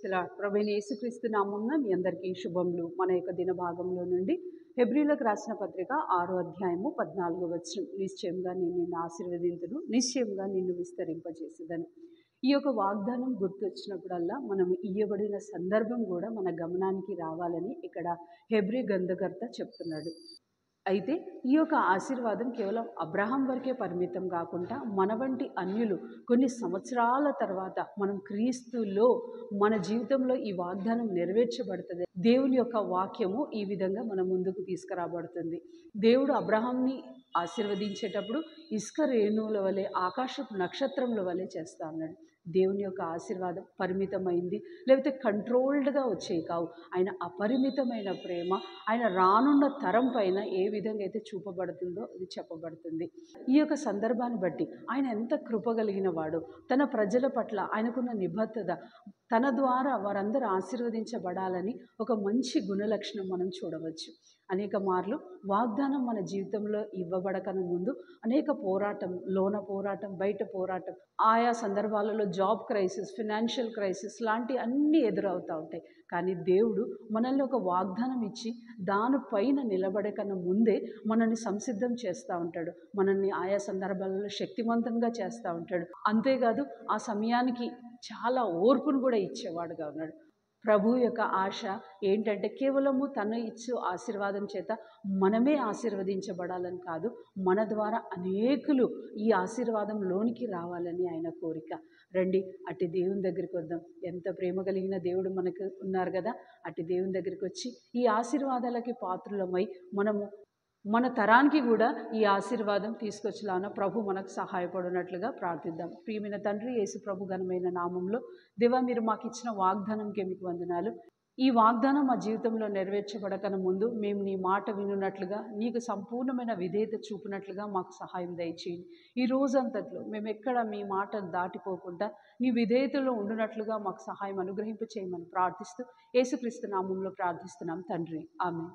ప్రభువైన యేసుక్రీస్తు నామమున మీ అందరికీ శుభములు. మన యొక్క దిన భాగంలో నుండి హెబ్రీయులకు రాసిన పత్రిక 6వ అధ్యాయము 14వ వచనం. నిశ్చయంగా నేను నిన్ను ఆశీర్వదింతును, నిశ్చయంగా నిన్ను విస్తరింపజేసేదను. ఈ యొక్క వాగ్దానం గుర్తొచ్చినప్పుడల్లా మనం ఇయ్యబడిన సందర్భం కూడా మన గమనానికి రావాలని ఇక్కడ హెబ్రీ గ్రంథకర్త చెప్తున్నాడు. అయితే ఈ యొక్క ఆశీర్వాదం కేవలం అబ్రహాం వరకే పరిమితం కాకుండా మన వంటి అన్యులు కొన్ని సంవత్సరాల తర్వాత మనం క్రీస్తులో మన జీవితంలో ఈ వాగ్దానం నెరవేర్చబడుతుంది. దేవుని యొక్క వాక్యము ఈ విధంగా మన ముందుకు తీసుకురాబడుతుంది. దేవుడు అబ్రహాంని ఆశీర్వదించేటప్పుడు ఇసుక రేణువుల వలె, ఆకాశపు నక్షత్రముల వలె చేస్తా అన్నాడు. దేవుని యొక్క ఆశీర్వాదం పరిమితమైంది, లేకపోతే కంట్రోల్డ్గా వచ్చేవి కావు. ఆయన అపరిమితమైన ప్రేమ ఆయన రానున్న తరం పైన ఏ విధంగా అయితే చూపబడుతుందో అది చెప్పబడుతుంది. ఈ యొక్క సందర్భాన్ని బట్టి ఆయన ఎంత కృపగలిగిన వాడు, తన ప్రజల పట్ల ఆయనకున్న నిబద్ధత, తన ద్వారా వారందరూ ఆశీర్వదించబడాలని ఒక మంచి గుణలక్షణం మనం చూడవచ్చు. అనేక మార్లు వాగ్దానం మన జీవితంలో ఇవ్వబడకన ముందు అనేక పోరాటం, లోన పోరాటం, బయట పోరాటం, ఆయా సందర్భాలలో జాబ్ క్రైసిస్, ఫినాన్షియల్ క్రైసిస్ లాంటి అన్నీ ఎదురవుతూ ఉంటాయి. కానీ దేవుడు మనల్ని ఒక వాగ్దానం ఇచ్చి దానిపైన నిలబడకన ముందే మనల్ని సంసిద్ధం చేస్తూ ఉంటాడు. మనల్ని ఆయా సందర్భాలలో శక్తివంతంగా చేస్తూ ఉంటాడు. అంతేకాదు ఆ సమయానికి చాలా ఓర్పును కూడా ఇచ్చేవాడుగా ఉన్నాడు. ప్రభు యొక్క ఆశ ఏంటంటే కేవలము తను ఇచ్చు ఆశీర్వాదం చేత మనమే ఆశీర్వదించబడాలని కాదు, మన ద్వారా అనేకులు ఈ ఆశీర్వాదం లోనికి రావాలని ఆయన కోరిక. రండి అట్టి దేవుని దగ్గరికి వద్దాం. ఎంత ప్రేమ కలిగిన దేవుడు మనకు ఉన్నారు కదా. అట్టి దేవుని దగ్గరికి వచ్చి ఈ ఆశీర్వాదాలకి పాత్రులమై మనము మన తరానికి కూడా ఈ ఆశీర్వాదం తీసుకొచ్చేలాన ప్రభు మనకు సహాయపడినట్లుగా ప్రార్థిద్దాం. ప్రియమైన తండ్రి యేసు ప్రభు ఘనమైన నామంలో దేవా, మీరు మాకు ఇచ్చిన వాగ్దానంకి మీకు వందనాలు. ఈ వాగ్దానం మా జీవితంలో నెరవేర్చబడకన ముందు మేము నీ మాట వినున్నట్లుగా, నీకు సంపూర్ణమైన విధేయత చూపినట్లుగా మాకు సహాయం దయచేయండి. ఈ రోజంతట్లో మేము ఎక్కడ మీ మాటను దాటిపోకుండా నీ విధేయతలో ఉండునట్లుగా మాకు సహాయం అనుగ్రహింప చేయమని ప్రార్థిస్తూ యేసుక్రీస్తు నామంలో ప్రార్థిస్తున్నాం తండ్రి, ఆమేన్.